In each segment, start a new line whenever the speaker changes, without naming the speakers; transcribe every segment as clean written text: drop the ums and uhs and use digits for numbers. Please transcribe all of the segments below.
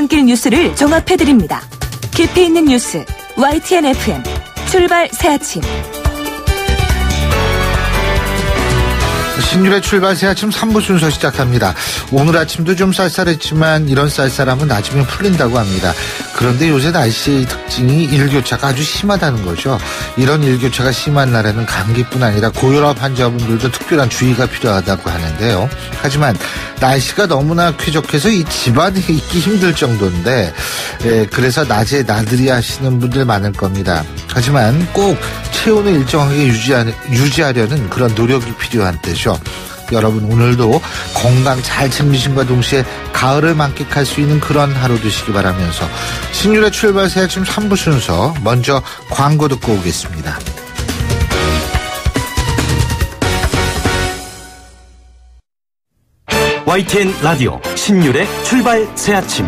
출근길 뉴스를 종합해드립니다. 깊이 있는 뉴스 YTN FM 출발 새아침.
신율의 출발 새아침 3부 순서 시작합니다. 오늘 아침도 좀 쌀쌀했지만 이런 쌀쌀함은 낮이면 풀린다고 합니다. 그런데 요새 날씨의 특징이 일교차가 아주 심하다는 거죠. 이런 일교차가 심한 날에는 감기뿐 아니라 고혈압 환자분들도 특별한 주의가 필요하다고 하는데요. 하지만 날씨가 너무나 쾌적해서 이 집안에 있기 힘들 정도인데 그래서 낮에 나들이 하시는 분들 많을 겁니다. 하지만 꼭 체온을 일정하게 유지하려는 그런 노력이 필요한 때죠. 여러분 오늘도 건강 잘 챙기심과 동시에 가을을 만끽할 수 있는 그런 하루 되시기 바라면서 신율의 출발 새아침 3부 순서 먼저 광고 듣고 오겠습니다.
YTN 라디오 신율의 출발 새아침.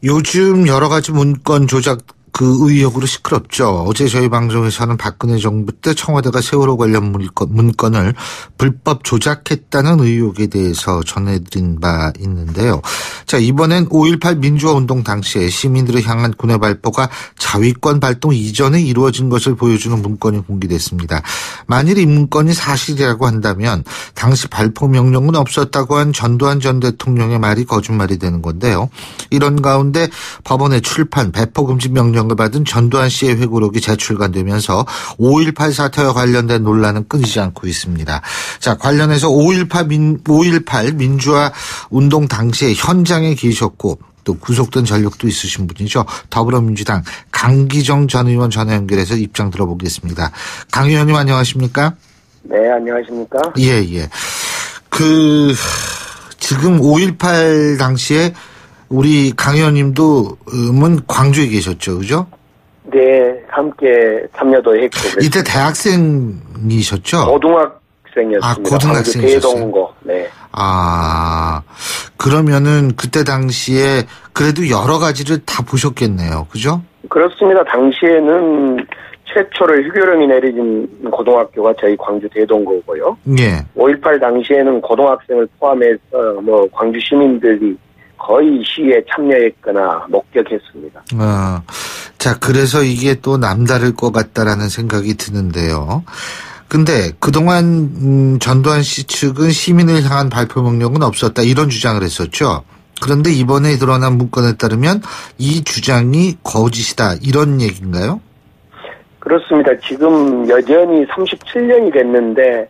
요즘 여러 가지 문건 조작 의혹으로 시끄럽죠. 어제 저희 방송에서는 박근혜 정부 때 청와대가 세월호 관련 문건을 불법 조작했다는 의혹에 대해서 전해드린 바 있는데요. 자, 이번엔 5.18 민주화 운동 당시에 시민들을 향한 군의 발포가 자위권 발동 이전에 이루어진 것을 보여주는 문건이 공개됐습니다. 만일 이 문건이 사실이라고 한다면 당시 발포 명령은 없었다고 한 전두환 전 대통령의 말이 거짓말이 되는 건데요. 이런 가운데 법원의 출판, 배포 금지 명령을 받은 전두환 씨의 회고록이 제출간되면서 5.18 사태와 관련된 논란은 끊이지 않고 있습니다. 자, 관련해서 5.18 민주화 운동 당시에 현장에 계셨고 또 구속된 전력도 있으신 분이죠. 더불어민주당 강기정 전 의원 전화 연결해서 입장 들어보겠습니다. 강 의원님 안녕하십니까?
네, 안녕하십니까?
예. 지금 5.18 당시에 우리 강 의원님도 광주에 계셨죠, 그죠?
네, 함께 참여도 했고.
이때 대학생이셨죠?
고등학생이었습니다.
아, 고등학생이셨어요?
대동고. 네.
아, 그러면은 그때 당시에 그래도 여러 가지를 다 보셨겠네요, 그죠?
그렇습니다. 당시에는 최초로 휴교령이 내려진 고등학교가 저희 광주 대동고고요.
예.
5.18 당시에는 고등학생을 포함해서 광주 시민들이 거의 시위에 참여했거나 목격했습니다.
자, 그래서 이게 또 남다를 것 같다라는 생각이 드는데요. 근데 그동안 전두환 씨 측은 시민을 향한 발표 명령은 없었다 이런 주장을 했었죠. 그런데 이번에 드러난 문건에 따르면 이 주장이 거짓이다 이런 얘기인가요? 그렇습니다.
지금 여전히 37년이 됐는데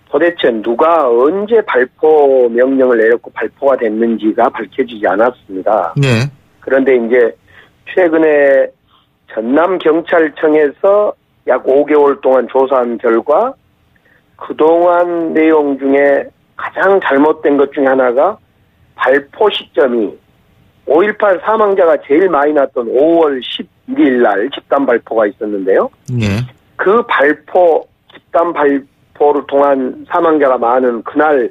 도대체 누가 언제 발포 명령을 내렸고 발포가 됐는지가 밝혀지지 않았습니다.
네.
그런데 이제 최근에 전남경찰청에서 약 5개월 동안 조사한 결과 그동안 내용 중에 가장 잘못된 것 중에 하나가 발포 시점이 5.18 사망자가 제일 많이 났던 5월 11일 날 집단 발포가 있었는데요.
네.
그 발포, 집단 발포를 통한 사망자가 많은 그날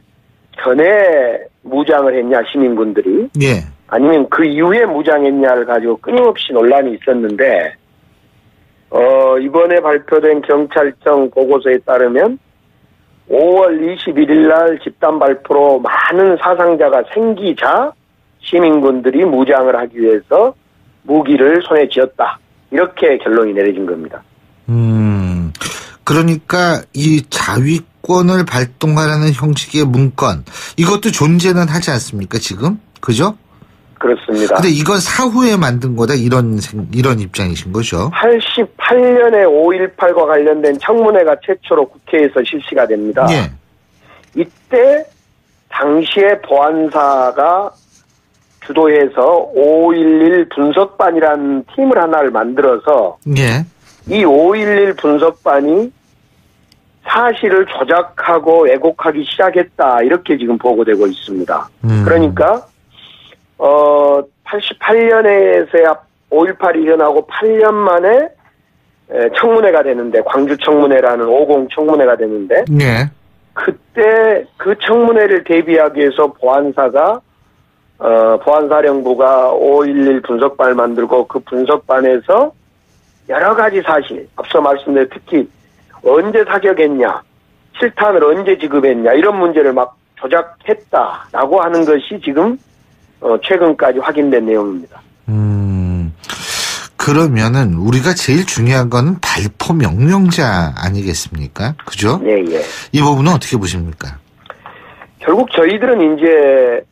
전에 무장을 했냐 시민군들이.
네.
아니면 그 이후에 무장했냐를 가지고 끊임없이 논란이 있었는데 이번에 발표된 경찰청 보고서에 따르면 5월 21일 날 집단 발포로 많은 사상자가 생기자 시민군들이 무장을 하기 위해서 무기를 손에 쥐었다. 이렇게 결론이 내려진 겁니다.
그러니까 이 자위권을 발동하라는 형식의 문건 이것도 존재는 하지 않습니까 지금? 그죠?
그렇습니다.
근데 이건 사후에 만든 거다 이런 입장이신 거죠?
88년에 5.18과 관련된 청문회가 최초로 국회에서 실시가 됩니다.
예.
이때 당시에 보안사가 주도해서 5.11 분석반이라는 팀을 하나를 만들어서
예.
이 5.11 분석반이 사실을 조작하고 왜곡하기 시작했다 이렇게 지금 보고되고 있습니다. 그러니까 88년에서야 5.18이 일어나고 8년 만에 청문회가 되는데 광주 청문회라는 50 청문회가 되는데
네.
그때 그 청문회를 대비하기 위해서 보안사가 보안사령부가 5.11 분석반을 만들고 그 분석반에서 여러 가지 사실 앞서 말씀드린 특히 언제 사격했냐 실탄을 언제 지급했냐 이런 문제를 막 조작했다라고 하는 것이 지금 최근까지 확인된 내용입니다.
그러면은 우리가 제일 중요한 건 발포 명령자 아니겠습니까? 그죠?
예, 예.
이 부분은 어떻게 보십니까?
결국 저희들은 이제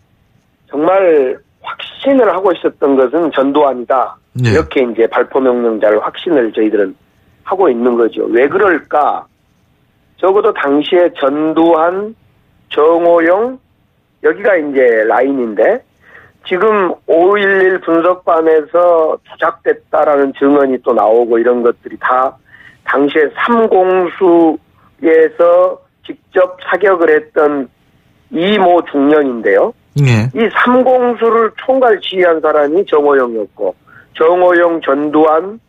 정말 확신을 하고 있었던 것은 전두환이다.
네.
이렇게 이제 발포 명령자를 확신을 저희들은 하고 있는 거죠. 왜 그럴까? 적어도 당시에 전두환, 정호영, 여기가 이제 라인인데, 지금 5.11 분석반에서 조작됐다라는 증언이 또 나오고 이런 것들이 다 당시에 삼공수에서 직접 사격을 했던 이모 중령인데요.
예.
이 삼공수를 총괄 지휘한 사람이 정호영이었고, 정호영, 전두환,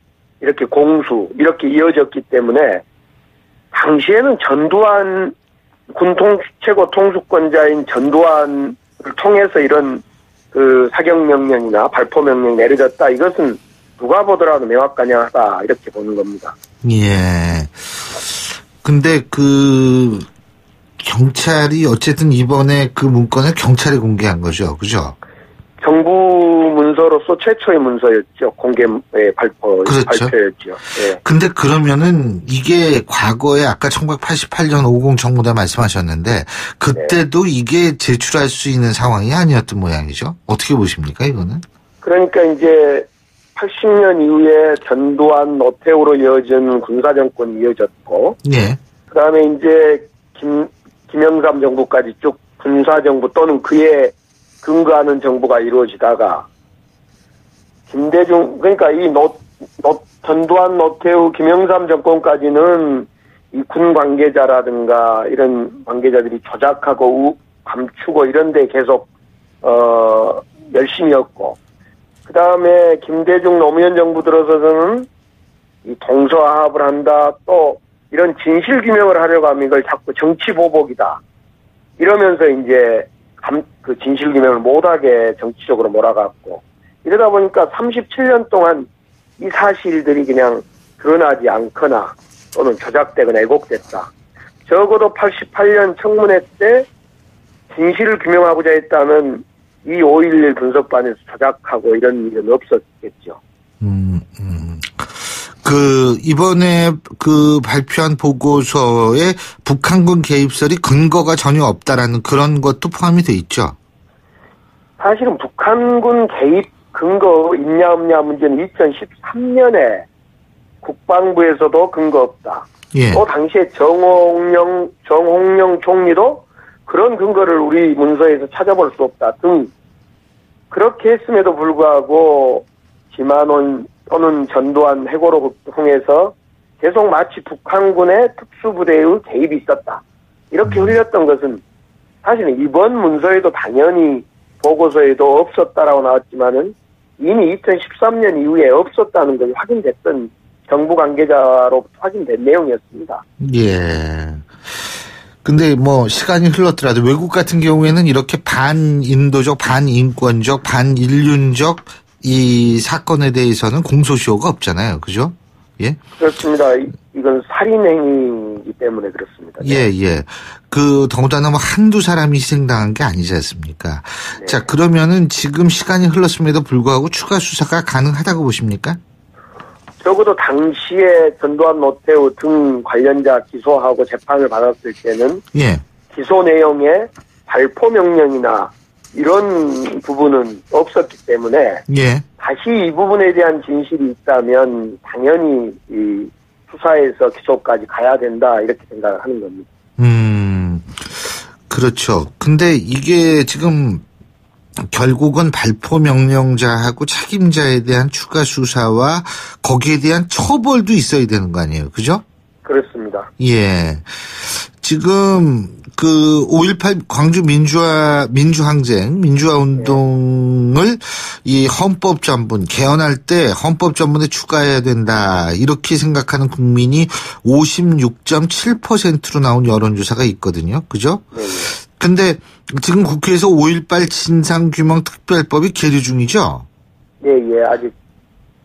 이렇게 공수, 이렇게 이어졌기 때문에, 당시에는 전두환, 최고 통수권자인 전두환을 통해서 이런 그 사격명령이나 발포명령이 내려졌다. 이것은 누가 보더라도 명확가냥하다. 이렇게 보는 겁니다.
예. 근데 경찰이 어쨌든 이번에 그 문건을 경찰이 공개한 거죠. 그죠?
정부 문서로서 최초의 문서였죠. 공개 발표였죠. 예.
근데 그러면은 이게 과거에 아까 1988년 50 청문회 말씀하셨는데 그때도 이게 제출할 수 있는 상황이 아니었던 모양이죠. 어떻게 보십니까, 이거는?
그러니까 이제 80년 이후에 전두환, 노태우로 이어진 군사정권이 이어졌고,
예.
그 다음에 이제 김영삼 정부까지 쭉 군사정부 또는 그에 근거하는 정부가 이루어지다가, 김대중, 그러니까 이 전두환, 노태우, 김영삼 정권까지는 이 군 관계자라든가 이런 관계자들이 조작하고 감추고 이런 데 계속, 열심히 했고, 그 다음에 김대중 노무현 정부 들어서서는 이 동서화합을 한다, 또 이런 진실규명을 하려고 하면 이걸 자꾸 정치보복이다. 이러면서 이제 그 진실규명을 못하게 정치적으로 몰아갔고, 이러다 보니까 37년 동안 이 사실들이 그냥 드러나지 않거나 또는 조작되거나 왜곡됐다. 적어도 88년 청문회 때 진실을 규명하고자 했다면 이 5.11 분석반에서 조작하고 이런 일은 없었겠죠.
이번에 발표한 보고서에 북한군 개입설이 근거가 전혀 없다라는 그런 것도 포함이 돼 있죠.
사실은 북한군 개입 근거 있냐 없냐 문제는 2013년에 국방부에서도 근거 없다.
예.
또 당시에 정홍영 총리도 그런 근거를 우리 문서에서 찾아볼 수 없다 등 그렇게 했음에도 불구하고 김한원 또는 전두환 회고록을 통해서 계속 마치 북한군의 특수부대의 개입이 있었다. 이렇게 흘렸던 것은 사실은 이번 문서에도 당연히 보고서에도 없었다라고 나왔지만은 이미 2013년 이후에 없었다는 것이 확인됐던 정부 관계자로 확인된 내용이었습니다.
예. 근데 시간이 흘렀더라도 외국 같은 경우에는 이렇게 반인도적, 반인권적, 반인륜적 이 사건에 대해서는 공소시효가 없잖아요. 그죠? 예.
그렇습니다. 이건 살인행위이기 때문에 그렇습니다.
예, 예. 더군다나 한두 사람이 희생당한 게 아니지 않습니까?
네.
자, 그러면은 지금 시간이 흘렀음에도 불구하고 추가 수사가 가능하다고 보십니까?
적어도 당시에 전두환, 노태우 등 관련자 기소하고 재판을 받았을 때는
예.
기소 내용에 발포 명령이나 이런 부분은 없었기 때문에
예.
다시 이 부분에 대한 진실이 있다면 당연히 이 수사에서 기소까지 가야 된다 이렇게 생각을 하는 겁니다.
그렇죠. 근데 이게 지금 결국은 발포 명령자하고 책임자에 대한 추가 수사와 거기에 대한 처벌도 있어야 되는 거 아니에요. 그죠?
그렇습니다.
예. 지금 5.18 광주 민주항쟁, 민주화운동을 이 헌법전문, 개헌할 때 헌법전문에 추가해야 된다. 이렇게 생각하는 국민이 56.7%로 나온 여론조사가 있거든요. 그죠?
네.
근데 지금 국회에서 5.18 진상규명특별법이 계류 중이죠?
예, 예. 아직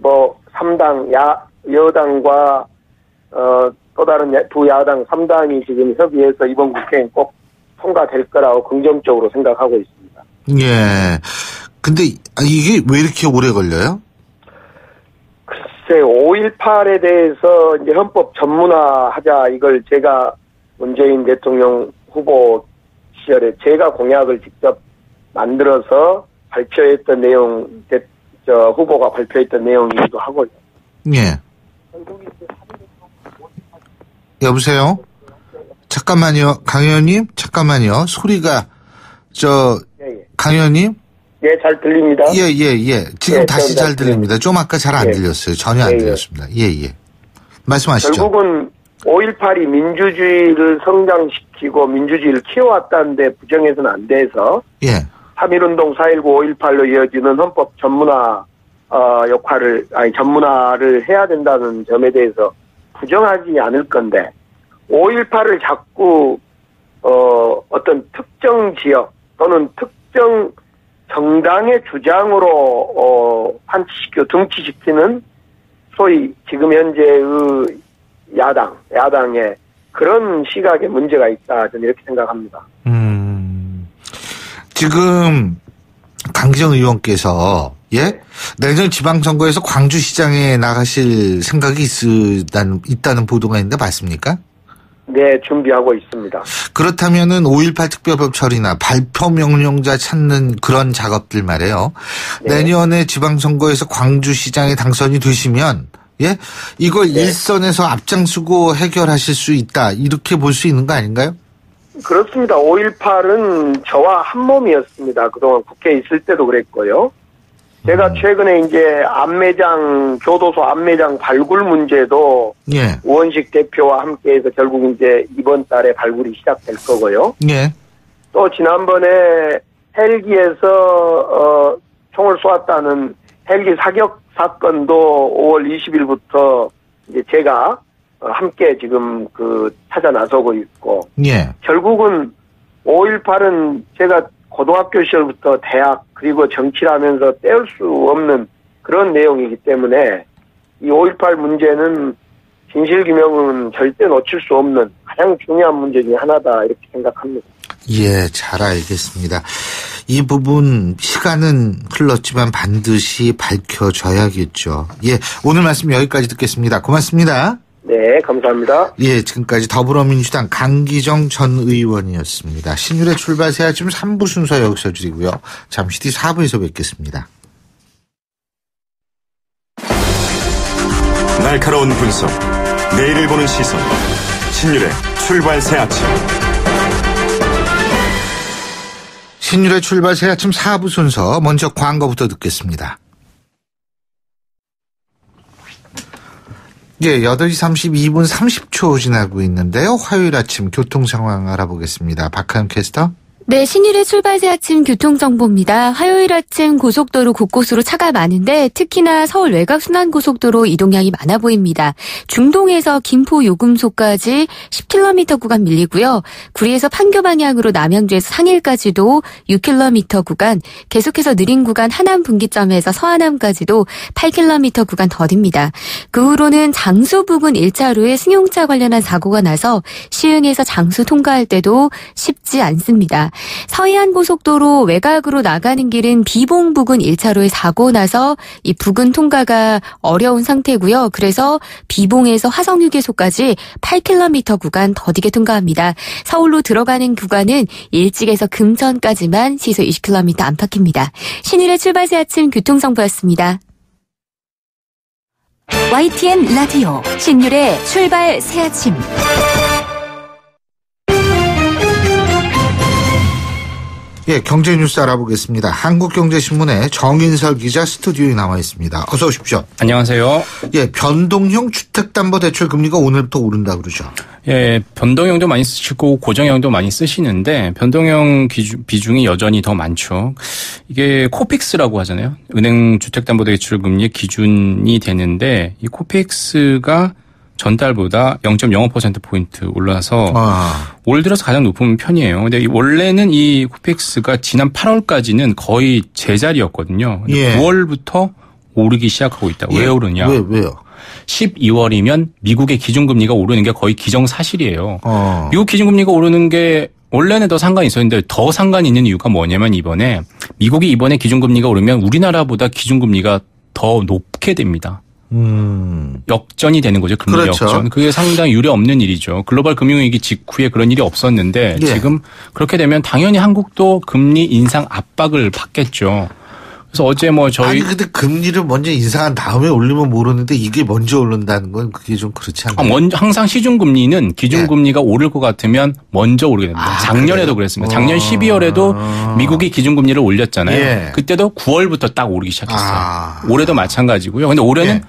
3당, 여당과 또 다른 두 야당 3당이 지금 협의해서 이번 국회에 꼭 통과될 거라고 긍정적으로 생각하고 있습니다.
예. 근데 이게 왜 이렇게 오래 걸려요?
글쎄, 5.18에 대해서 이제 헌법 전문화하자, 이걸 제가 문재인 대통령 후보 시절에 제가 공약을 직접 만들어서 발표했던 내용, 후보가 발표했던 내용이기도 하고요.
예. 여보세요? 잠깐만요. 강 의원님? 잠깐만요. 소리가,
예.
강 의원님?
예, 잘 들립니다.
예. 지금
예,
다시 잘 들립니다. 좀 아까 잘 안 들렸어요. 전혀 안 들렸습니다. 예. 말씀하시죠.
결국은 5.18이 민주주의를 성장시키고 민주주의를 키워왔다는데 부정해서는 안 돼서
예.
3.1운동, 4.19, 5.18로 이어지는 헌법 전문화 전문화를 해야 된다는 점에 대해서 부정하지 않을 건데 5.18을 자꾸 어떤 특정 지역 또는 특정 정당의 주장으로 등치시키는 소위 지금 현재의 야당의 그런 시각에 문제가 있다, 저는 이렇게 생각합니다.
지금 강기정 의원께서 내년 지방선거에서 광주시장에 나가실 생각이 있다는 보도가 있는데 맞습니까?
네, 준비하고 있습니다.
그렇다면은 5.18 특별법 처리나 발표 명령자 찾는 그런 작업들 말이에요. 네. 내년에 지방선거에서 광주시장에 당선이 되시면 이걸 일선에서 앞장서고 해결하실 수 있다, 이렇게 볼 수 있는 거 아닌가요?
그렇습니다. 5.18은 저와 한 몸이었습니다. 그동안 국회에 있을 때도 그랬고요. 제가 최근에 이제 교도소 안매장 발굴 문제도 우원식 대표와 함께해서 결국 이제 이번 달에 발굴이 시작될 거고요. 또 지난번에 헬기에서 총을 쏘았다는 헬기 사격 사건도 5월 20일부터 이제 제가 함께 지금 찾아 나서고 있고. 결국은 5.18은 제가 고등학교 시절부터 대학 그리고 정치를 하면서 떼울 수 없는 그런 내용이기 때문에 이 5.18 문제는 진실규명은 절대 놓칠 수 없는 가장 중요한 문제 중에 하나다, 이렇게 생각합니다.
예, 잘 알겠습니다. 이 부분 시간은 흘렀지만 반드시 밝혀져야겠죠. 예, 오늘 말씀 여기까지 듣겠습니다. 고맙습니다.
네, 감사합니다.
예, 지금까지 더불어민주당 강기정 전 의원이었습니다. 신율의 출발 새 아침 3부 순서 여기서 드리고요. 잠시 뒤 4부에서 뵙겠습니다.
날카로운 분석, 내일을 보는 시선, 신율의 출발 새 아침.
신율의 출발 새 아침 4부 순서, 먼저 광고부터 듣겠습니다. 예, 8시 32분 30초 지나고 있는데요. 화요일 아침 교통 상황 알아보겠습니다. 박하연 캐스터.
네, 신일의 출발 새 아침 교통정보입니다. 화요일 아침 고속도로 곳곳으로 차가 많은데 특히나 서울 외곽순환고속도로 이동량이 많아 보입니다. 중동에서 김포 요금소까지 10km 구간 밀리고요. 구리에서 판교 방향으로 남양주에서 상일까지도 6km 구간, 계속해서 느린 구간 하남 분기점에서 서하남까지도 8km 구간 더딥니다. 그 후로는 장수 부근 1차로에 승용차 관련한 사고가 나서 시흥에서 장수 통과할 때도 쉽지 않습니다. 서해안고속도로 외곽으로 나가는 길은 비봉 부근 1차로에 사고 나서 이 부근 통과가 어려운 상태고요. 그래서 비봉에서 화성휴게소까지 8km 구간 더디게 통과합니다. 서울로 들어가는 구간은 일찍에서 금천까지만 시속 20km 안팎입니다. 신일의 출발 새 아침 교통정보였습니다.
YTN 라디오 신율의 출발 새 아침.
예, 경제 뉴스 알아보겠습니다. 한국경제신문의 정인설 기자 스튜디오에 나와 있습니다. 어서 오십시오.
안녕하세요.
예, 변동형 주택담보대출 금리가 오늘부터 오른다 그러죠.
예, 변동형도 많이 쓰시고 고정형도 많이 쓰시는데 변동형 비중이 여전히 더 많죠. 이게 코픽스라고 하잖아요. 은행 주택담보대출 금리 기준이 되는데 이 코픽스가 전달보다 0.05%포인트 올라서 올 들어서 가장 높은 편이에요. 근데 원래는 이 코픽스가 지난 8월까지는 거의 제자리였거든요. 근데 9월부터 오르기 시작하고 있다. 왜 오르냐?
왜요?
12월이면 미국의 기준금리가 오르는 게 거의 기정사실이에요. 미국 기준금리가 오르는 게 원래는 더 상관이 있었는데 더 상관이 있는 이유가 뭐냐면 이번에 미국이 이번에 기준금리가 오르면 우리나라보다 기준금리가 더 높게 됩니다. 역전이 되는 거죠. 금리
그렇죠.
역전. 그게 상당히 유례 없는 일이죠. 글로벌 금융위기 직후에 그런 일이 없었는데
예.
지금 그렇게 되면 당연히 한국도 금리 인상 압박을 받겠죠. 그래서 어제 뭐 저희
아니 근데 금리를 먼저 인상한 다음에 올리면 모르는데 이게 먼저 오른다는 건 그게 좀 그렇지 않나요?
항상 시중금리는 기준금리가 오를 것 같으면 먼저 오르게 됩니다. 작년에도
그래요?
그랬습니다. 작년 12월에도 미국이 기준금리를 올렸잖아요.
예.
그때도 9월부터 딱 오르기 시작했어요. 올해도 마찬가지고요. 근데 올해는
예.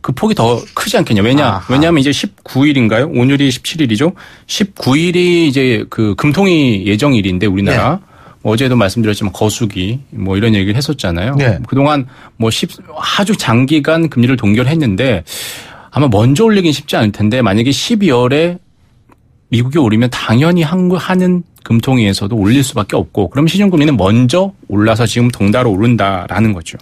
그 폭이 더 크지 않겠냐. 왜냐하면 이제 19일인가요? 오늘이 17일이죠. 19일이 이제 그 금통위 예정일인데 우리나라. 어제도 말씀드렸지만 거수기 뭐 이런 얘기를 했었잖아요.
네.
그동안 뭐 아주 장기간 금리를 동결했는데 아마 먼저 올리긴 쉽지 않을 텐데 만약에 12월에 미국이 오르면 당연히 하는 금통위에서도 올릴 수밖에 없고 그럼 시중금리는 먼저 올라서 지금 동달아 오른다라는 거죠.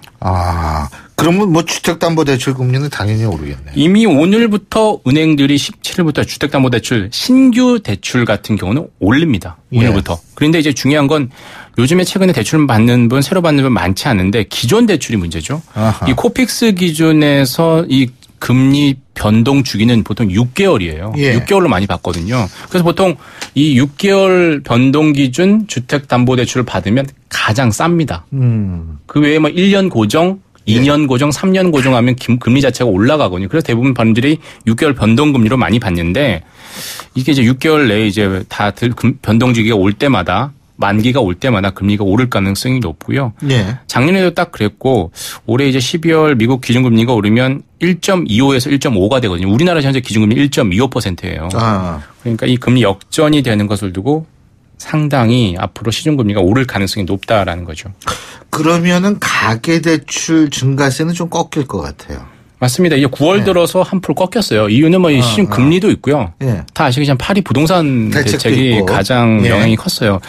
그러면 뭐 주택담보대출 금리는 당연히 오르겠네요.
이미 오늘부터 은행들이 17일부터 주택담보대출 신규 대출 같은 경우는 올립니다. 오늘부터. 그런데 이제 중요한 건 요즘에 최근에 대출 받는 분 새로 받는 분 많지 않은데 기존 대출이 문제죠. 이 코픽스 기준에서 이 금리 변동 주기는 보통 6개월이에요.
예.
6개월로 많이 받거든요. 그래서 보통 이 6개월 변동 기준 주택담보대출을 받으면 가장 쌉니다. 그 외에 뭐 1년 고정 2년 고정, 3년 고정하면 금리 자체가 올라가거든요. 그래서 대부분 분들이 6개월 변동금리로 많이 받는데 이게 이제 6개월 내에 이제 다 변동 주기가 올 때마다 만기가 올 때마다 금리가 오를 가능성이 높고요.
예.
작년에도 딱 그랬고 올해 이제 12월 미국 기준금리가 오르면 1.25에서 1.5가 되거든요. 우리나라 현재 기준금리 1.25%예요. 그러니까 이 금리 역전이 되는 것을 두고 상당히 앞으로 시중금리가 오를 가능성이 높다라는 거죠.
그러면은 가계대출 증가세는 좀 꺾일 것 같아요.
맞습니다. 이제 9월 들어서 한풀 꺾였어요. 이유는 뭐 시중 금리도 있고요.
예.
다 아시겠지만 파리 부동산 대책이
있고.
가장 영향이 컸어요.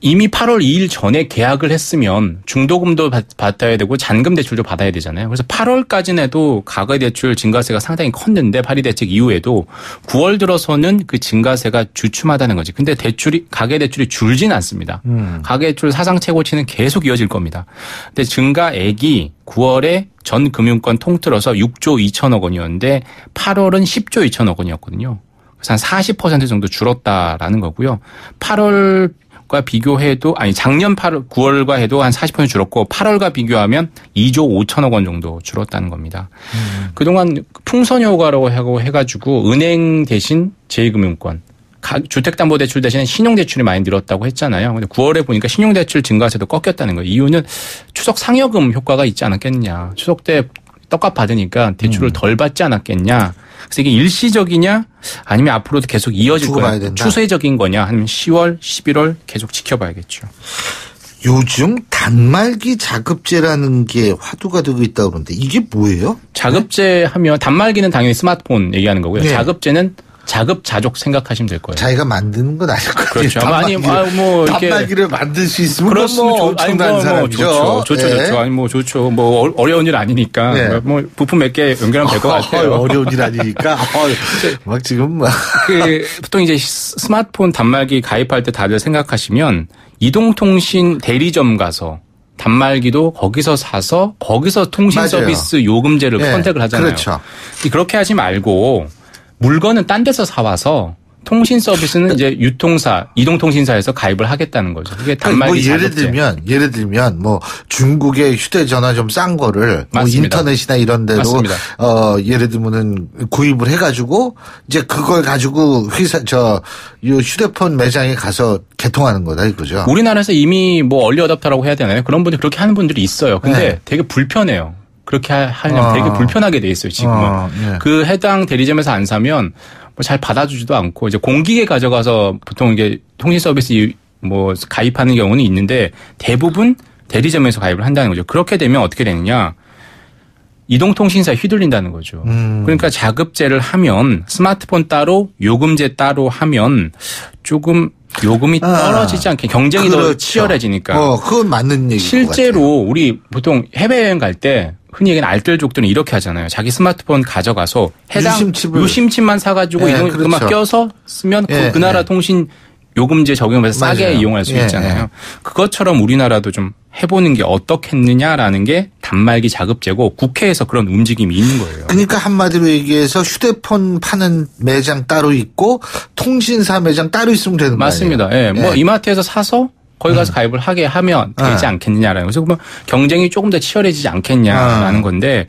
이미 8월 2일 전에 계약을 했으면 중도금도 받아야 되고 잔금 대출도 받아야 되잖아요. 그래서 8월까지는 해도 가계대출 증가세가 상당히 컸는데 파리 대책 이후에도 9월 들어서는 그 증가세가 주춤하다는 거지. 근데 가계대출이 줄진 않습니다. 가계대출 사상 최고치는 계속 이어질 겁니다. 근데 증가액이 9월에 전 금융권 통틀어서 6조 2천억 원이었는데 8월은 10조 2천억 원이었거든요. 그래서 한 40% 정도 줄었다라는 거고요. 8월과 비교해도 작년 9월과 해도 한 40% 줄었고 8월과 비교하면 2조 5천억 원 정도 줄었다는 겁니다. 그동안 풍선 효과라고 하고 해가지고 은행 대신 제2금융권 주택담보대출 대신에 신용대출이 많이 늘었다고 했잖아요. 근데 9월에 보니까 신용대출 증가세도 꺾였다는 거예요. 이유는 추석 상여금 효과가 있지 않았겠느냐. 추석 때 떡값 받으니까 대출을 덜 받지 않았겠냐. 그래서 이게 일시적이냐 아니면 앞으로도 계속 이어질 거냐. 추세적인 거냐 아니면 10월, 11월 계속 지켜봐야겠죠.
요즘 단말기 자급제라는 게 화두가 되고 있다고 그러는데 이게 뭐예요?
자급제 하면 단말기는 당연히 스마트폰 얘기하는 거고요.
네.
자급제는 자급자족 생각하시면 될 거예요.
자기가 만드는 건 아닐 거예요.
그렇죠.
단말기를 만들 수 있으면
그렇으면
엄청난 사람이죠.
좋죠. 아니 뭐 좋죠. 뭐 어려운 일 아니니까.
네.
뭐 부품 몇 개 연결하면 될 것 같아요.
어려운 일 아니니까. 막 지금 막.
보통 이제 스마트폰 단말기 가입할 때 다들 생각하시면 이동통신 대리점 가서 단말기도 거기서 사서 거기서 통신
맞아요.
서비스 요금제를 선택을 하잖아요.
그렇죠.
그렇게 하지 말고 물건은 딴 데서 사와서 통신 서비스는 이제 유통사, 이동통신사에서 가입을 하겠다는 거죠. 그게 단말기 자급제.
예를 들면 뭐 중국의 휴대전화 좀 싼 거를 뭐 인터넷이나 이런 데로
맞습니다.
예를 들면은 구입을 해가지고 이제 그걸 가지고 휴대폰 매장에 가서 개통하는 거다 이거죠.
우리나라에서 이미 뭐 얼리 어답터라고 해야 되나요? 그런 분들 그렇게 하는 분들이 있어요. 근데 되게 불편해요. 그렇게 하려면 되게 불편하게 돼 있어요, 지금은. 그 해당 대리점에서 안 사면 뭐 잘 받아주지도 않고, 이제 공기계 가져가서 보통 이게 통신 서비스 뭐 가입하는 경우는 있는데 대부분 대리점에서 가입을 한다는 거죠. 그렇게 되면 어떻게 되느냐. 이동통신사에 휘둘린다는 거죠. 그러니까 자급제를 하면 스마트폰 따로 요금제 따로 하면 조금 요금이 떨어지지 않게 경쟁이 더 치열해지니까.
그건 맞는 얘기인
실제로
것 같아요.
우리 보통 해외여행 갈 때 흔히 얘기하는 알뜰족들은 이렇게 하잖아요. 자기 스마트폰 가져가서 해당 유심칩만 사가지고 이동만 껴서 쓰면 그 나라 통신 요금제 적용해서 싸게
맞아요.
이용할 수
예,
있잖아요.
예.
그것처럼 우리나라도 좀 해보는 게 어떻겠느냐라는 게 단말기 자급제고 국회에서 그런 움직임이 있는 거예요.
그러니까 한마디로 얘기해서 휴대폰 파는 매장 따로 있고 통신사 매장 따로 있으면 되는 거예요.
맞습니다. 예. 뭐 이마트에서 사서 거기 가서 가입을 하게 하면 되지 않겠느냐라는 거죠. 그러면 경쟁이 조금 더 치열해지지 않겠냐라는 건데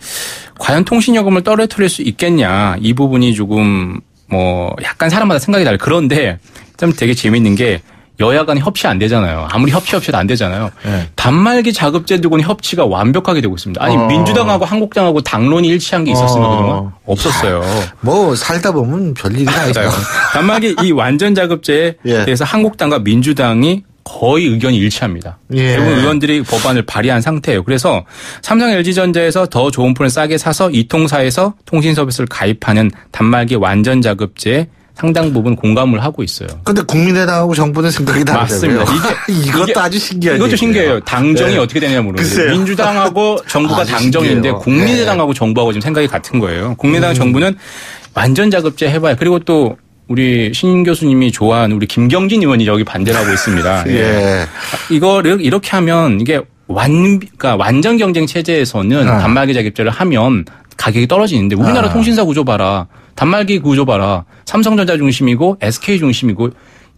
과연 통신요금을 떨어뜨릴 수 있겠냐 이 부분이 조금 뭐 약간 사람마다 생각이 달라요. 그런데 좀 되게 재밌는 게 여야 간에 협치 안 되잖아요. 아무리 협치도 안 되잖아요.
네.
단말기 자급제 두고는 협치가 완벽하게 되고 있습니다. 아니 민주당하고 한국당하고 당론이 일치한 게 있었으면 그동안 없었어요.
뭐 살다 보면 별일이 다 있어요.
단말기 이 완전 자급제에
예.
대해서 한국당과 민주당이 거의 의견이 일치합니다.
예.
대부분 의원들이 법안을 발의한 상태예요. 그래서 삼성 LG전자에서 더 좋은 폰을 싸게 사서 이 통사에서 통신 서비스를 가입하는 단말기 완전 자급제에 상당 부분 공감을 하고 있어요.
그런데 국민의당하고 정부는 생각이 다르다고요.
맞습니다.
이것도 아주 신기한
이것도
얘기예요.
신기해요. 당정이
네.
어떻게 되냐 모르겠어요.
글쎄요.
민주당하고 정부가
아주
당정인데
신기해요.
국민의당하고 정부하고 지금 생각이 같은 거예요. 국민의당 정부는 완전 자급제 해봐야. 그리고 또 우리 신 교수님이 좋아하는 우리 김경진 의원이 여기 반대를 하고 있습니다.
예.
이거를 이렇게 하면 이게 그러니까 완전 경쟁 체제에서는 단말기 자급제를 하면 가격이 떨어지는데 우리나라 통신사 구조 봐라. 단말기 구조 봐라. 삼성전자 중심이고 SK 중심이고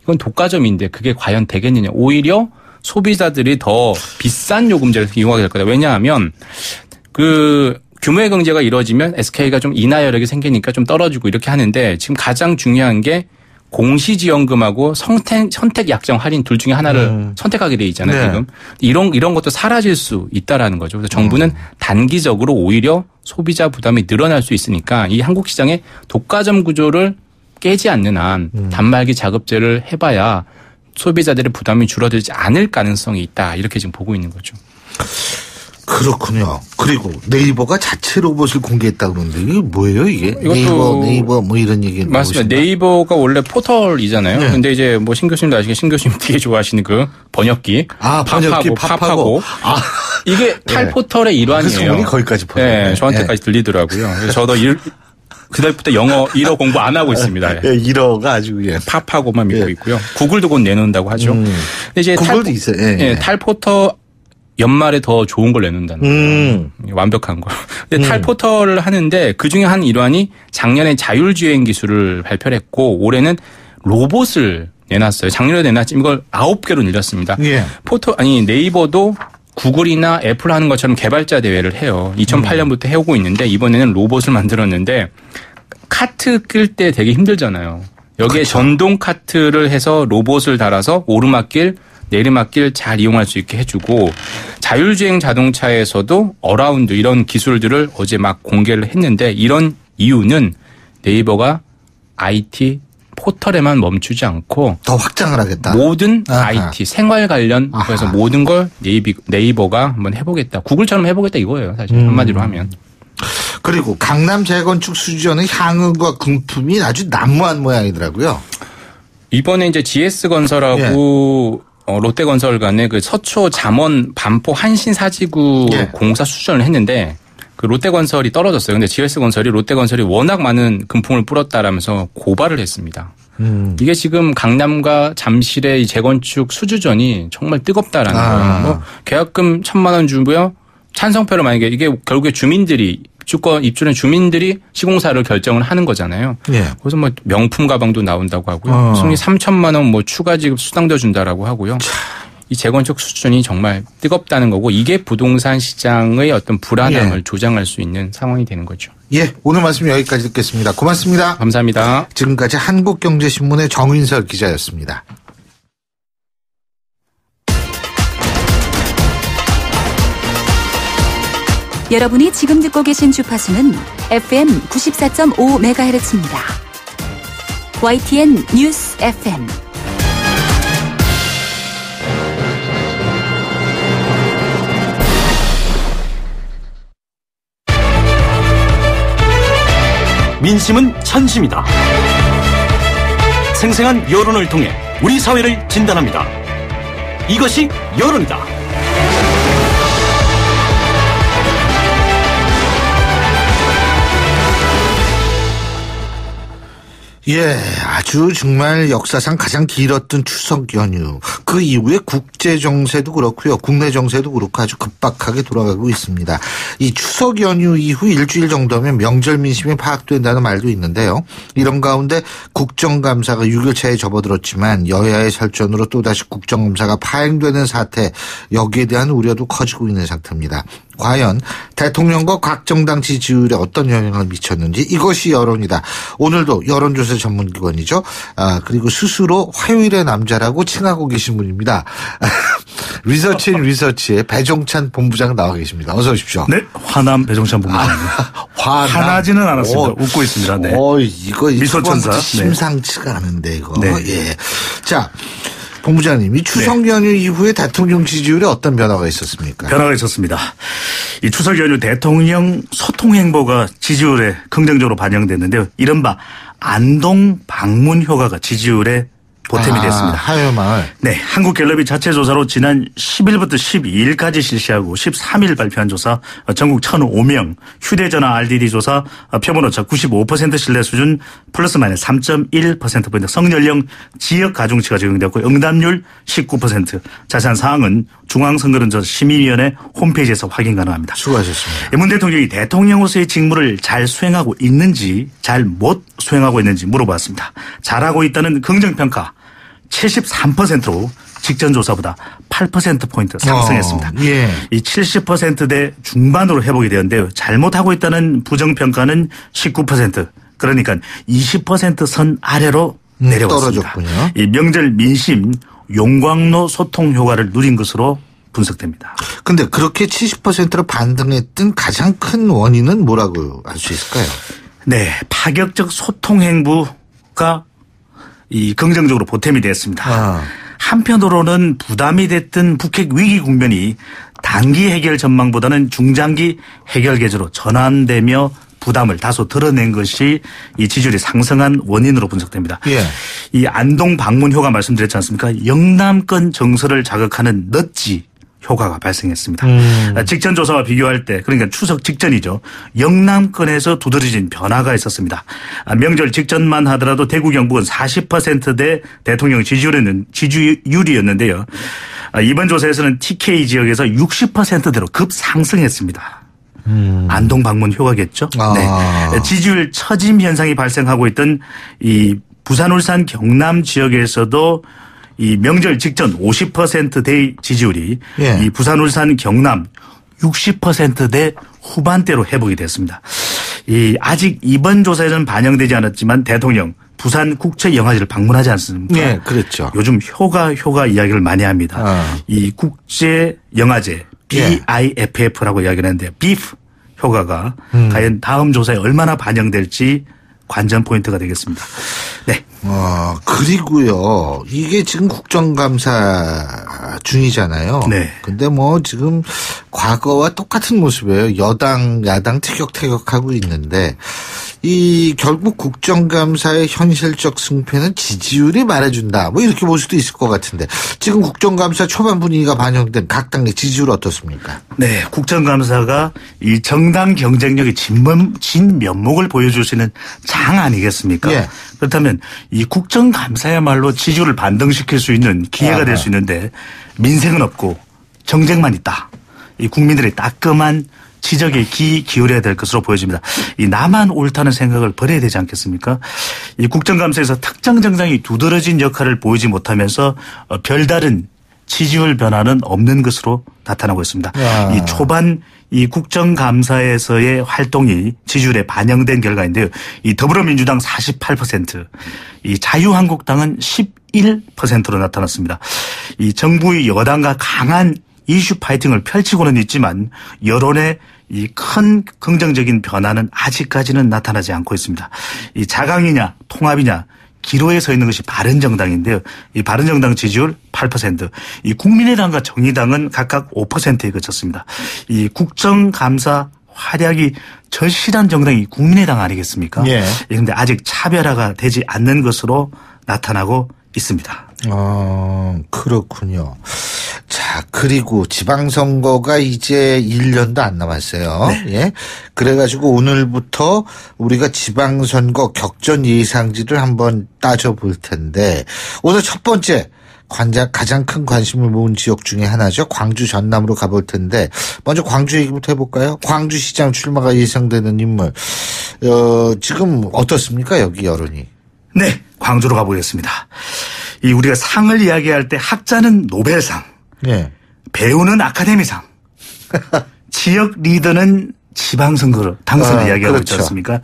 이건 독과점인데 그게 과연 되겠느냐. 오히려 소비자들이 더 비싼 요금제를 이용하게 될 거다. 왜냐하면 그 규모의 경제가 이루어지면 SK가 좀 인하 여력이 생기니까 좀 떨어지고 이렇게 하는데 지금 가장 중요한 게 공시지원금하고 선택 약정 할인 둘 중에 하나를 선택하게 돼 있잖아요.
네.
지금 이런 것도 사라질 수 있다라는 거죠. 그래서 정부는 단기적으로 오히려 소비자 부담이 늘어날 수 있으니까 이 한국 시장의 독과점 구조를 깨지 않는 한 단말기 자급제를 해봐야 소비자들의 부담이 줄어들지 않을 가능성이 있다. 이렇게 지금 보고 있는 거죠.
그렇군요. 그리고 네이버가 자체 로봇을 공개했다고 그러는데 이게 뭐예요 이게? 네이버 뭐 이런 얘기
맞습니다. 네이버가 원래 포털이잖아요.
네.
근데 이제 뭐 신 교수님도 아시겠지만 신 교수님 되게 좋아하시는 그 번역기.
번역기 팝하고.
이게 탈포털의 일환이에요.
그 소문이 거기까지 퍼져요.
네, 저한테까지 들리더라고요. 그래서 저도 그날부터 영어 1어 공부 안 하고 있습니다.
예, 1어가 아주
팝하고만 믿고 있고요. 구글도 곧 내놓는다고 하죠. 근데 이제
구글도 있어요.
탈포터 연말에 더 좋은 걸 내놓는다는 거예요. 완벽한 거. 근데 탈포털을 하는데 그중에 한 일환이 작년에 자율주행 기술을 발표를 했고 올해는 로봇을 내놨어요. 작년에 내놨지만 이걸 9개로 늘렸습니다.
예.
네이버도 구글이나 애플 하는 것처럼 개발자 대회를 해요. 2008년부터 해오고 있는데 이번에는 로봇을 만들었는데 카트 끌 때 되게 힘들잖아요. 여기에 그렇죠. 전동 카트를 해서 로봇을 달아서 오르막길 내리막길 잘 이용할 수 있게 해주고 자율주행 자동차에서도 어라운드 이런 기술들을 어제 막 공개를 했는데 이런 이유는 네이버가 IT 포털에만 멈추지 않고
더 확장을 하겠다.
모든 IT 생활 관련 그래서 모든 걸 네이버가 한번 해보겠다. 구글처럼 해보겠다 이거예요. 사실 한마디로 하면.
그리고 강남 재건축 수주전의 향후가 금품이 아주 난무한 모양이더라고요.
이번에 이제 GS건설하고 롯데건설 간의 그 서초 잠원 반포 한신사지구 공사 수주전을 했는데 그 롯데건설이 떨어졌어요. 근데 GS건설이 롯데건설이 워낙 많은 금품을 뿌렸다라면서 고발을 했습니다. 이게 지금 강남과 잠실의 이 재건축 수주전이 정말 뜨겁다라는 거예요. 뭐 계약금 1,000만 원 주고요. 찬성표를 만약에 이게 결국에 주민들이 입주는 주민들이 시공사를 결정을 하는 거잖아요. 그래서 뭐 명품 가방도 나온다고 하고요. 승리 3,000만 원 뭐 추가 지급 수당도 준다라고 하고요. 이 재건축 수준이 정말 뜨겁다는 거고 이게 부동산 시장의 어떤 불안함을 조장할 수 있는 상황이 되는 거죠.
예, 오늘 말씀 여기까지 듣겠습니다. 고맙습니다.
감사합니다.
지금까지 한국경제신문의 정인설 기자였습니다.
여러분이 지금 듣고 계신 주파수는 FM 94.5MHz입니다. YTN 뉴스 FM.
민심은 천심이다. 생생한 여론을 통해 우리 사회를 진단합니다. 이것이 여론이다.
예, 아주 정말 역사상 가장 길었던 추석 연휴. 그 이후에 국제 정세도 그렇고요. 국내 정세도 그렇고 아주 급박하게 돌아가고 있습니다. 이 추석 연휴 이후 일주일 정도면 명절 민심이 파악된다는 말도 있는데요. 이런 가운데 국정감사가 6일차에 접어들었지만 여야의 설전으로 또다시 국정감사가 파행되는 사태, 여기에 대한 우려도 커지고 있는 상태입니다. 과연 대통령과 각 정당 지지율에 어떤 영향을 미쳤는지, 이것이 여론이다. 오늘도 여론조사 전문기관이죠. 그리고 스스로 화요일의 남자라고 칭하고 계신 분입니다. 리서치의 배종찬 본부장 나와 계십니다. 어서 오십시오.
네, 화남 배종찬 본부장입니다. 화나지는 않았습니다. 웃고 있습니다. 네.
이거
미소천사.
심상치가 않은데 이거.
네.
예. 자, 본부장님, 이 추석 연휴 이후에 대통령 지지율에 어떤 변화가 있었습니까?
변화가 있었습니다. 이 추석 연휴 대통령 소통 행보가 지지율에 긍정적으로 반영됐는데요. 이른바 안동 방문 효과가 지지율에 보탬이 됐습니다.
하여마을.
네, 한국갤럽이 자체 조사로 지난 10일부터 12일까지 실시하고 13일 발표한 조사 전국 1,005명, 휴대전화 RDD 조사 표본오차 95% 신뢰 수준 플러스 마이너스 3.1%포인트, 성연령 지역 가중치가 적용되었고 응답률 19%. 자세한 사항은 중앙선거론조사 심의위원회 홈페이지에서 확인 가능합니다.
수고하셨습니다.
문 대통령이 대통령으로서의 직무를 잘 수행하고 있는지, 잘 못 수행하고 있는지 물어봤습니다. 잘하고 있다는 긍정평가 73%로 직전 조사보다 8%포인트 상승했습니다.
예.
이 70%대 중반으로 회복이 되었는데요. 잘못하고 있다는 부정평가는 19%. 그러니까 20% 선 아래로 내려왔습니다.
떨어졌군요.
이 명절 민심 용광로 소통 효과를 누린 것으로 분석됩니다.
근데 그렇게 70%로 반등했던 가장 큰 원인은 뭐라고 할 수 있을까요?
네, 파격적 소통 행보가 이 긍정적으로 보탬이 됐습니다. 한편으로는 부담이 됐던 북핵 위기 국면이 단기 해결 전망보다는 중장기 해결 계제로 전환되며 부담을 다소 덜어낸 것이 이 지지율이 상승한 원인으로 분석됩니다.
예.
이 안동 방문 효과 말씀드렸지 않습니까? 영남권 정서를 자극하는 넛지 효과가 발생했습니다. 직전 조사와 비교할 때, 그러니까 추석 직전이죠. 영남권에서 두드러진 변화가 있었습니다. 명절 직전만 하더라도 대구 경북은 40%대 대통령 지지율이었는데요. 이번 조사에서는 TK 지역에서 60%대로 급상승했습니다. 안동 방문 효과겠죠. 네. 지지율 처짐 현상이 발생하고 있던 이 부산, 울산, 경남 지역에서도 이 명절 직전 50%대의 지지율이
예.
이 부산, 울산, 경남 60%대 후반대로 회복이 됐습니다. 이 아직 이번 조사에는 반영되지 않았지만 대통령 부산 국제영화제를 방문하지 않습니까?
네, 그렇죠.
요즘 효과 이야기를 많이 합니다. 이 국제영화제 BIFF라고 이야기를 하는데 BIF 효과가 과연 다음 조사에 얼마나 반영될지 관전 포인트가 되겠습니다. 네.
그리고요, 이게 지금 국정감사 중이잖아요.
네.
근데 뭐 지금 과거와 똑같은 모습이에요. 여당, 야당 티격태격하고 있는데, 이 결국 국정감사의 현실적 승패는 지지율이 말해준다. 뭐 이렇게 볼 수도 있을 것 같은데, 지금 국정감사 초반 분위기가 반영된 각 당의 지지율 어떻습니까?
네, 국정감사가 이 정당 경쟁력의 진면목을 보여줄 수 있는 장 아니겠습니까?
예.
그렇다면 이 국정감사야말로 지지율을 반등시킬 수 있는 기회가 될 수 있는데 민생은 없고 정쟁만 있다. 이 국민들의 따끔한 지적에 기울여야 될 것으로 보여집니다. 이 나만 옳다는 생각을 버려야 되지 않겠습니까? 이 국정감사에서 특정 정당이 두드러진 역할을 보이지 못하면서 별다른 지지율 변화는 없는 것으로 나타나고 있습니다. 이 초반 이 국정감사에서의 활동이 지지율에 반영된 결과인데요. 이 더불어민주당 48%, 이 자유한국당은 11%로 나타났습니다. 이 정부의 여당과 강한 이슈 파이팅을 펼치고는 있지만 여론의 이 큰 긍정적인 변화는 아직까지는 나타나지 않고 있습니다. 이 자강이냐 통합이냐 기로에 서 있는 것이 바른정당인데요. 이 바른정당 지지율 8%, 이 국민의당과 정의당은 각각 5%에 그쳤습니다. 이 국정감사 활약이 절실한 정당이 국민의당 아니겠습니까? 그런데 아직 차별화가 되지 않는 것으로 나타나고 있습니다.
그렇군요. 자, 자, 그리고 지방선거가 이제 1년도 안 남았어요.
네.
예. 그래가지고 오늘부터 우리가 지방선거 격전 예상지를 한번 따져볼 텐데, 오늘 첫 번째 가장 큰 관심을 모은 지역 중에 하나죠. 광주 전남으로 가볼 텐데, 먼저 광주 얘기부터 해볼까요? 광주시장 출마가 예상되는 인물. 지금 어떻습니까? 여기 여론이.
네, 광주로 가보겠습니다. 우리가 상을 이야기할 때 학자는 노벨상,
예.
배우는 아카데미상, 지역 리더는 지방선거로 당선을 이야기하고 있지
그렇죠.
않습니까?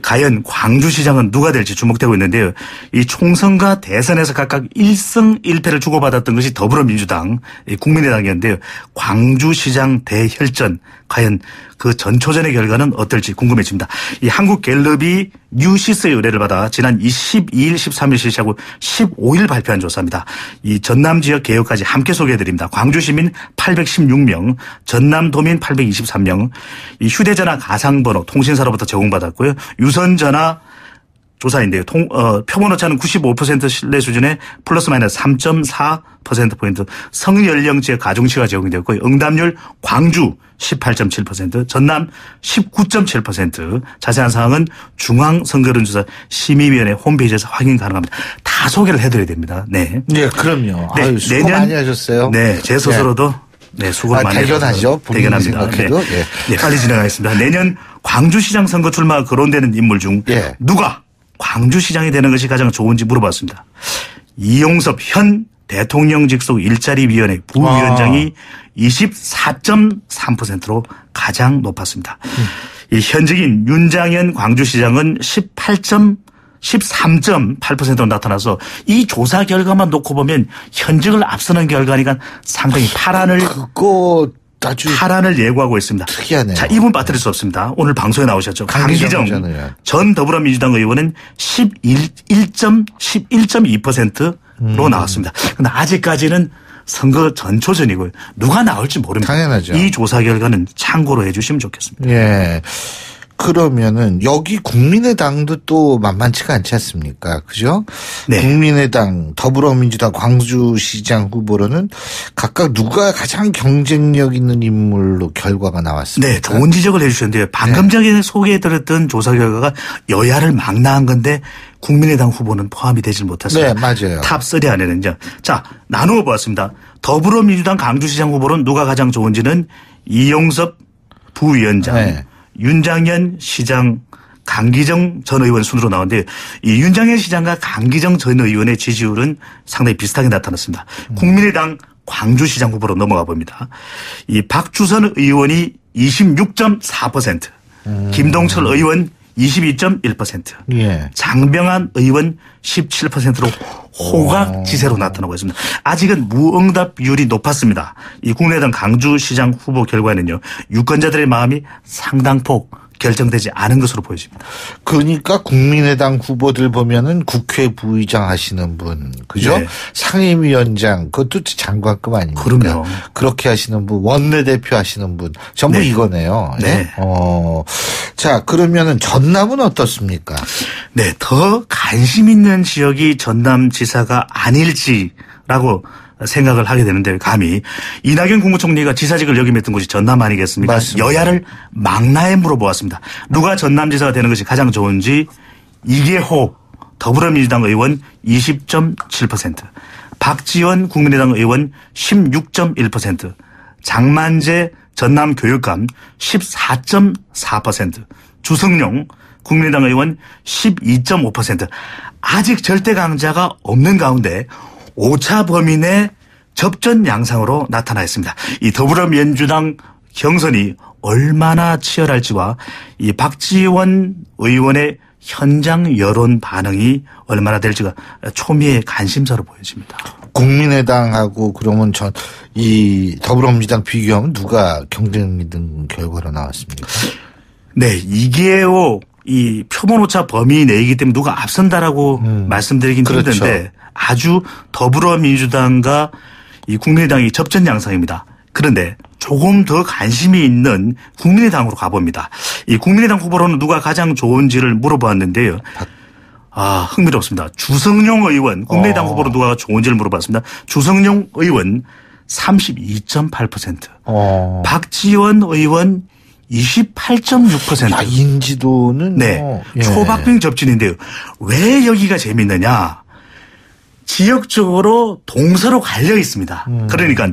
과연 광주시장은 누가 될지 주목되고 있는데요. 이 총선과 대선에서 각각 1승 1패를 주고받았던 것이 더불어민주당, 국민의당이었는데요. 광주시장 대혈전, 과연 그 전초전의 결과는 어떨지 궁금해집니다. 이 한국갤럽이 뉴시스의 의뢰를 받아 지난 12일, 13일 실시하고 15일 발표한 조사입니다. 이 전남 지역 개요까지 함께 소개해드립니다. 광주시민 816명, 전남도민 823명, 이 휴대전화 가상번호 통신사로부터 제공받았고요. 유선전화 조사인데요. 표본 오차는 95% 신뢰 수준에 플러스 마이너스 3.4%포인트, 성연령 지역 가중치가 적용되었고요. 응답률 광주 18.7%, 전남 19.7%. 자세한 사항은 중앙선거론조사 심의위원회 홈페이지에서 확인 가능합니다. 다 소개를 해드려야 됩니다. 네.
예, 그럼요.
네,
아유, 수고 많이 하셨어요.
네, 제 스스로도 네, 수고를 많이
대견하죠.
대견합니다.
생각해도.
네.
예.
네, 빨리 진행하겠습니다. 내년 광주시장 선거 출마가 거론되는 인물 중 누가 광주시장이 되는 것이 가장 좋은지 물어봤습니다. 이용섭 현 대통령 직속 일자리위원회 부위원장이 24.3%로 가장 높았습니다. 이 현직인 윤장현 광주시장은 13.8%로 나타나서 이 조사 결과만 놓고 보면 현직을 앞서는 결과니까 상당히 파란을 예고하고 있습니다.
특이하네요.
자, 이분 빠뜨릴 수 없습니다. 오늘 방송에 나오셨죠. 강기정 전 더불어민주당 의원은 11.2%로 나왔습니다. 그런데 아직까지는 선거 전초전이고요. 누가 나올지 모릅니다.
당연하죠.
이 조사 결과는 참고로 해 주시면 좋겠습니다.
예. 그러면은 여기 국민의당도 또 만만치가 않지 않습니까? 그죠?
네.
국민의당, 더불어민주당, 광주시장 후보로는 각각 누가 가장 경쟁력 있는 인물로 결과가 나왔습니까?
네, 좋은 지적을 해 주셨는데요. 방금 전에 소개해드렸던 조사 결과가 여야를 망라한 건데 국민의당 후보는 포함이 되질 못했습니다.
네, 맞아요.
탑3 안에는요. 자, 나누어 보았습니다. 더불어민주당 강주시장 후보는 누가 가장 좋은지는 이용섭 부위원장, 네. 윤장현 시장, 강기정 전 의원 순으로 나오는데 이 윤장현 시장과 강기정 전 의원의 지지율은 상당히 비슷하게 나타났습니다. 국민의당 광주시장 후보로 넘어가 봅니다. 이 박주선 의원이 26.4%, 김동철 의원 22.1%,
예.
장병환 의원 17%로 호각지세로 나타나고 있습니다. 아직은 무응답률이 높았습니다. 이 국민의당 강주시장 후보 결과에는요. 유권자들의 마음이 상당폭 결정되지 않은 것으로 보여집니다.
그러니까 국민의당 후보들 보면은 국회 부의장 하시는 분, 그죠?
네.
상임위원장, 그것도 장관급 아닙니까?
그럼요.
그렇게 하시는 분, 원내대표 하시는 분, 전부
네.
이거네요.
네.
자, 그러면은 전남은 어떻습니까?
네, 더 관심 있는 지역이 전남지사가 아닐지라고 생각을 하게 되는데 감히 이낙연 국무총리가 지사직을 역임했던 곳이 전남 아니겠습니까?
맞습니다.
여야를 망라에 물어보았습니다. 누가 전남지사가 되는 것이 가장 좋은지 이계호 더불어민주당 의원 20.7%, 박지원 국민의당 의원 16.1%, 장만재 전남교육감 14.4%, 주성용 국민의당 의원 12.5%. 아직 절대 강자가 없는 가운데 오차 범위 내 접전 양상으로 나타나 있습니다. 이 더불어민주당 경선이 얼마나 치열할지와 이 박지원 의원의 현장 여론 반응이 얼마나 될지가 초미의 관심사로 보여집니다.
국민의당하고 그러면 이 더불어민주당 비교하면 누가 경쟁 있는 결과로 나왔습니까?
네, 이계호 이 표본 오차 범위 내이기 때문에 누가 앞선다라고 말씀드리긴
그렇죠.
힘든데 아주 더불어민주당과 이 국민의당이 접전 양상입니다. 그런데 조금 더 관심이 있는 국민의당으로 가봅니다. 이 국민의당 후보로는 누가 가장 좋은지를 물어보았는데요. 흥미롭습니다. 주성용 의원, 국민의당 후보로 누가 좋은지를 물어봤습니다. 주성용 의원 32.8%. 박지원 의원 28.6%.
야, 인지도는
네. 초박빙 접진인데요. 왜 여기가 재밌느냐? 지역적으로 동서로 갈려 있습니다. 그러니까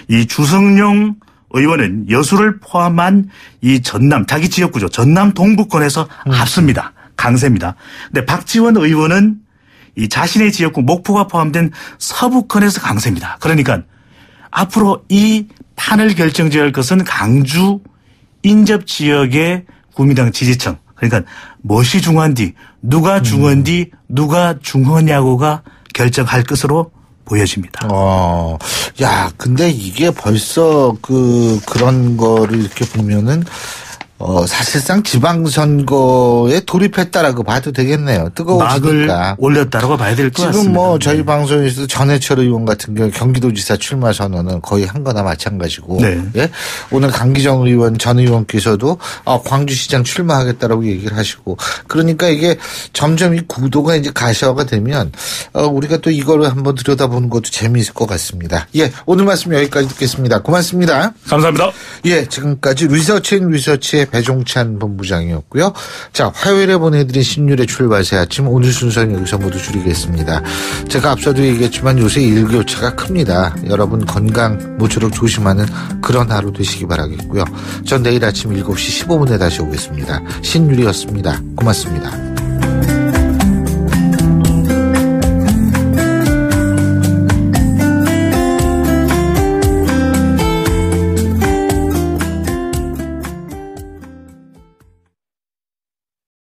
이 주성용 의원은 여수를 포함한 이 전남, 자기 지역구죠. 전남 동부권에서 앞섭니다. 강세입니다. 근데 박지원 의원은 이 자신의 지역구 목포가 포함된 서부권에서 강세입니다. 그러니까 앞으로 이 판을 결정지어야 할 것은 강주 인접 지역의 국민당 지지층. 그러니까 무엇이 중요한지, 누가 중요한지, 누가 중요하냐고가 결정할 것으로 보여집니다.
야, 근데 이게 벌써 그런 거를 이렇게 보면은 사실상 지방선거에 돌입했다라고 봐도 되겠네요. 뜨거워지니까.
막을 올렸다라고 봐야 될 것 같습니다.
지금 뭐 저희 방송에서 전해철 의원 같은 경우 경기도지사 출마 선언은 거의 한 거나 마찬가지고.
네.
예? 오늘 강기정 의원 전 의원께서도 광주시장 출마하겠다라고 얘기를 하시고. 그러니까 이게 점점 이 구도가 이제 가시화가 되면 우리가 또 이거를 한번 들여다보는 것도 재미있을 것 같습니다. 예, 오늘 말씀 여기까지 듣겠습니다. 고맙습니다.
감사합니다.
예, 지금까지 리서치의 배종찬 본부장이었고요. 자, 화요일에 보내드린 신율의 출발새 아침 오늘 순서는 여기서 모두 줄이겠습니다. 제가 앞서도 얘기했지만 요새 일교차가 큽니다. 여러분 건강 모쪼록 조심하는 그런 하루 되시기 바라겠고요. 전 내일 아침 7시 15분에 다시 오겠습니다. 신율이었습니다. 고맙습니다.